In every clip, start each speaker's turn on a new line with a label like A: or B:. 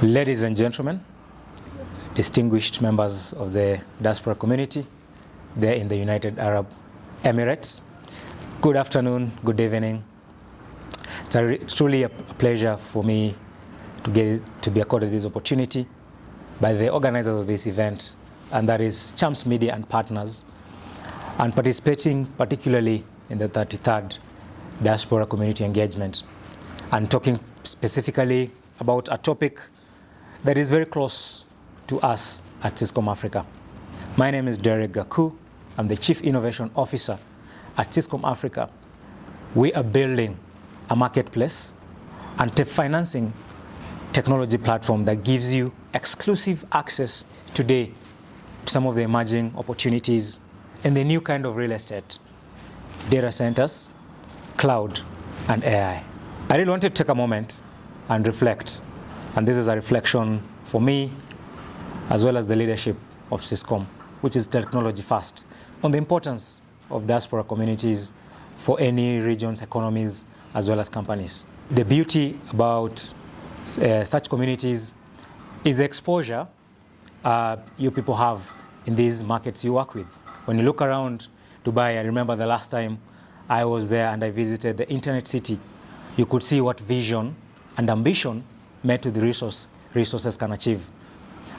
A: Ladies and gentlemen, distinguished members of the diaspora community there in the United Arab Emirates, good afternoon, good evening. It's truly a pleasure for me to be accorded this opportunity by the organizers of this event, and that is Champs Media and Partners, and participating particularly in the 33rd Diaspora Community Engagement, and talking specifically about a topic that is very close to us at Siscom Africa. My name is Derrick Gakuu. I'm the Chief Innovation Officer at Siscom Africa. We are building a marketplace and financing technology platform that gives you exclusive access today to some of the emerging opportunities in the new kind of real estate, data centers, cloud, and AI. I really wanted to take a moment and reflect, and this is a reflection for me as well as the leadership of Siscom, which is technology first, on the importance of diaspora communities for any region's economies as well as companies. The beauty about such communities is the exposure you people have in these markets you work with. When you look around Dubai, I remember the last time I was there and I visited the Internet City, you could see what vision and ambition met with the resources can achieve.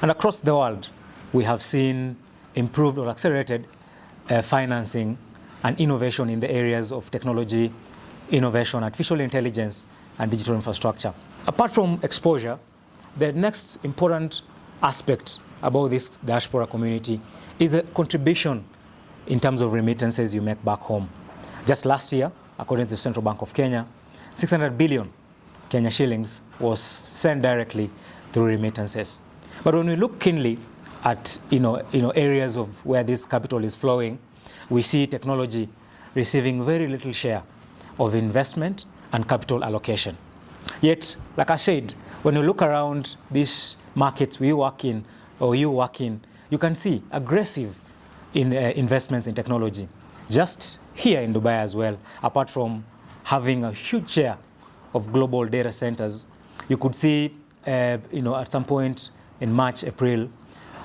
A: And across the world, we have seen improved or accelerated financing and innovation in the areas of technology, innovation, artificial intelligence, and digital infrastructure. Apart from exposure, the next important aspect about this diaspora community is the contribution in terms of remittances you make back home. Just last year, according to the Central Bank of Kenya, 600 billion Kenya shillings was sent directly through remittances. But when we look keenly at areas of where this capital is flowing, we see technology receiving very little share of investment and capital allocation. Yet, like I said, when you look around these markets we work in, or you work in, you can see aggressive investments in technology. Just here in Dubai as well, apart from having a huge share of global data centers, you could see, at some point in March, April,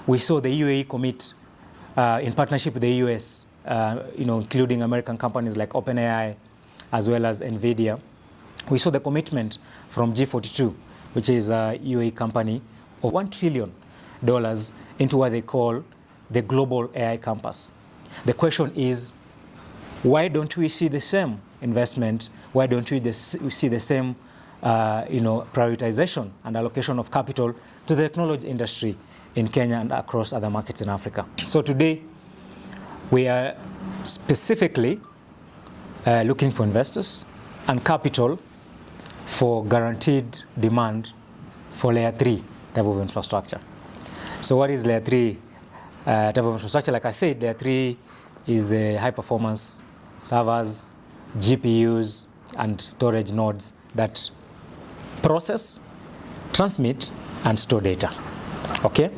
A: we saw the UAE commit in partnership with the US, including American companies like OpenAI, as well as NVIDIA. We saw the commitment from G42, which is a UAE company, of $1 trillion into what they call the global AI campus. The question is, why don't we see the same investment? Why don't we see the same prioritization and allocation of capital to the technology industry in Kenya and across other markets in Africa? So today, we are specifically looking for investors and capital for guaranteed demand for layer 3 type of infrastructure. So what is layer 3 type of infrastructure? Like I said, layer 3 is high performance servers, GPUs, and storage nodes that process, transmit, and store data. Okay?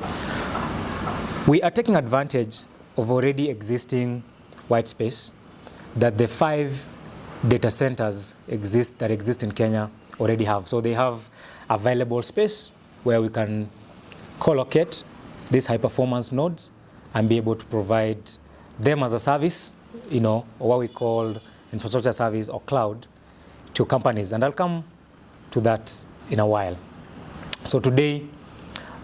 A: We are taking advantage of already existing white space that the 5 data centers that exist in Kenya already have. So they have available space where we can collocate these high performance nodes and be able to provide them as a service, or what we call infrastructure service or cloud, to companies. And I'll come to that in a while. So today,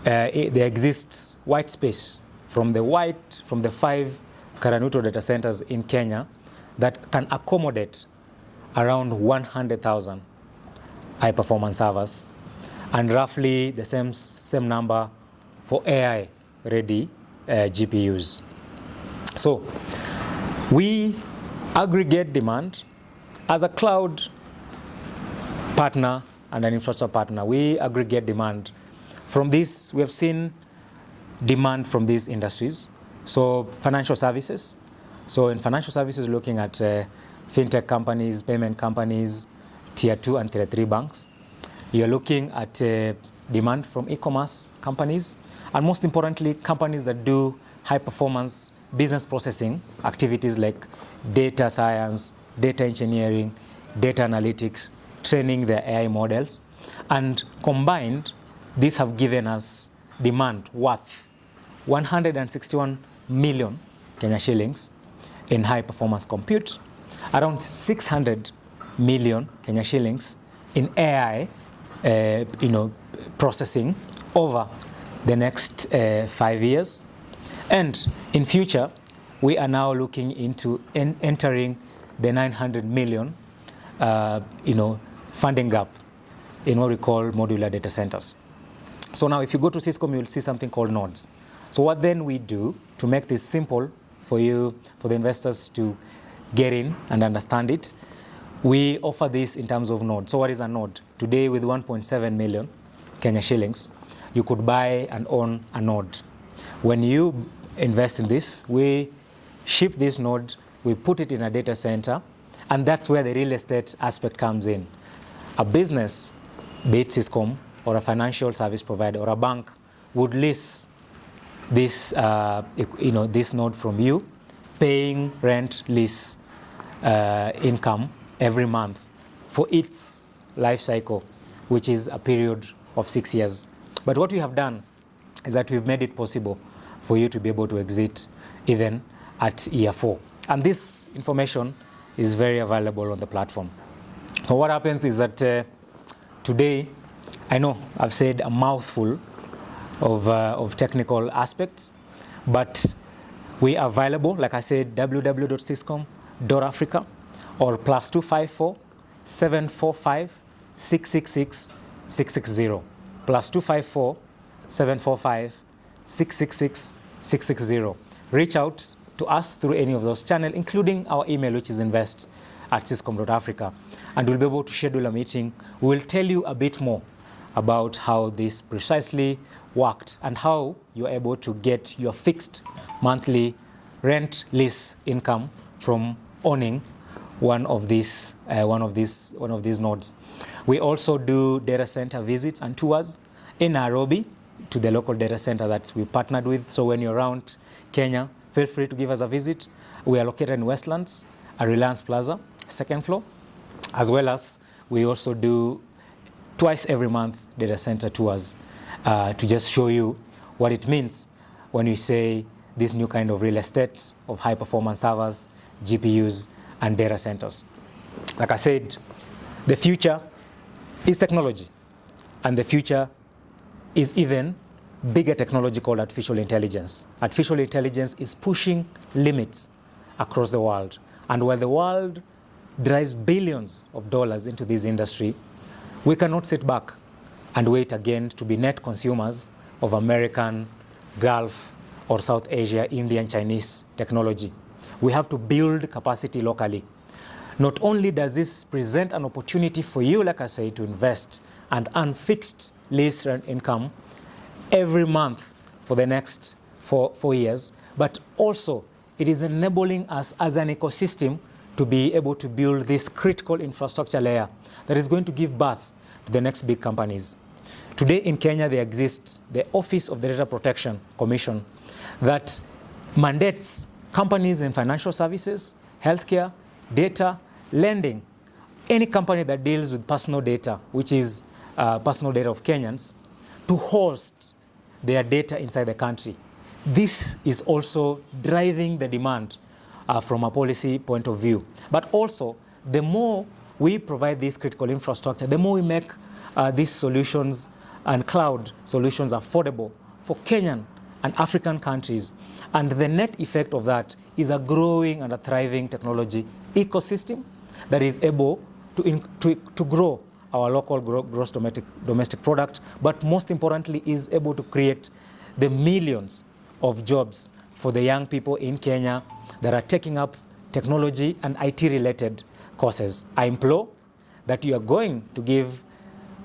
A: there exists white space from the 5 Karanuto data centers in Kenya that can accommodate around 100,000 high-performance servers, and roughly the same number for AI-ready GPUs. So we aggregate demand as a cloud partner and an infrastructure partner. We aggregate demand from this. We have seen demand from these industries. So financial services. So in financial services, looking at fintech companies, payment companies, tier 2 and tier 3 banks. You're looking at demand from e-commerce companies, and most importantly, companies that do high-performance business processing activities like data science, data engineering, data analytics, training their AI models, and combined these have given us demand worth 161 million Kenya shillings in high performance compute, around 600 million Kenya shillings in AI processing over the next 5 years. And in future, we are now looking into entering the 900 million funding gap in what we call modular data centers. So now if you go to Siscom, you will see something called nodes. So what then we do to make this simple for you, for the investors to get in and understand it, we offer this in terms of node. So what is a node? Today with 1.7 million Kenya shillings, you could buy and own a node. When you invest in this, we ship this node, we put it in a data center, and that's where the real estate aspect comes in. A business, be it Siscom or a financial service provider or a bank, would lease this, this node from you, paying rent, lease, income every month for its life cycle, which is a period of 6 years. But what we have done is that we've made it possible for you to be able to exit even at year 4. And this information is very available on the platform. So what happens is that today, I know I've said a mouthful of technical aspects, but we are available, like I said, www.siscom.africa or +254 745 666 660, +254 745 666 660. Reach out to us through any of those channels, including our email, which is invest@siscom.africa, and we'll be able to schedule a meeting. We will tell you a bit more about how this precisely worked and how you're able to get your fixed monthly rent lease income from owning one of these nodes. We also do data center visits and tours in Nairobi to the local data center that we partnered with. So when you're around Kenya, feel free to give us a visit. We are located in Westlands, at Reliance Plaza, 2nd floor, as well as we also do twice every month data center tours to just show you what it means when we say this new kind of real estate of high performance servers, GPUs, and data centers. Like I said, the future is technology, and the future is even bigger technology called artificial intelligence. Artificial intelligence is pushing limits across the world, and while the world drives billions of dollars into this industry, we cannot sit back and wait again to be net consumers of American, Gulf, or South Asia, Indian, Chinese technology. We have to build capacity locally. Not only does this present an opportunity for you, like I say, to invest and earn fixed lease rent income every month for the next 4 years, but also it is enabling us as an ecosystem to be able to build this critical infrastructure layer that is going to give birth to the next big companies. Today in Kenya, there exists the Office of the Data Protection Commission that mandates companies in financial services, healthcare, data, lending, any company that deals with personal data, which is personal data of Kenyans, to host their data inside the country. This is also driving the demand from a policy point of view. But also, the more we provide this critical infrastructure, the more we make these solutions and cloud solutions affordable for Kenyan and African countries. And the net effect of that is a growing and a thriving technology ecosystem that is able to grow our local gross domestic product, but most importantly is able to create the millions of jobs for the young people in Kenya that are taking up technology and IT-related courses. I implore that you are going to give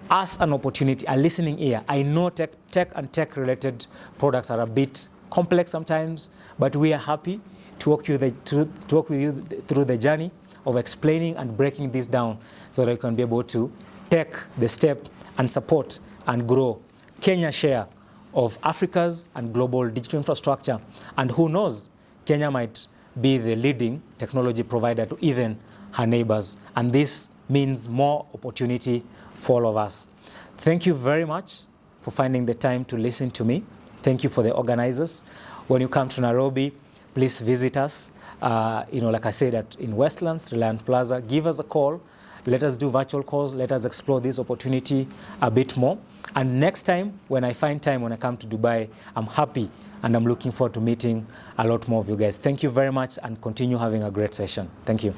A: us an opportunity, a listening ear. I know tech and tech-related products are a bit complex sometimes, but we are happy to walk with you through the journey of explaining and breaking this down so that you can be able to take the step and support and grow Kenya's share of Africa's and global digital infrastructure. And who knows, Kenya might be the leading technology provider to even her neighbors. And this means more opportunity for all of us. Thank you very much for finding the time to listen to me. Thank you for the organizers. When you come to Nairobi, please visit us. Like I said, in Westlands, Reliant Plaza, give us a call. Let us do virtual calls. Let us explore this opportunity a bit more. And next time, when I find time, when I come to Dubai, I'm happy and I'm looking forward to meeting a lot more of you guys. Thank you very much and continue having a great session. Thank you.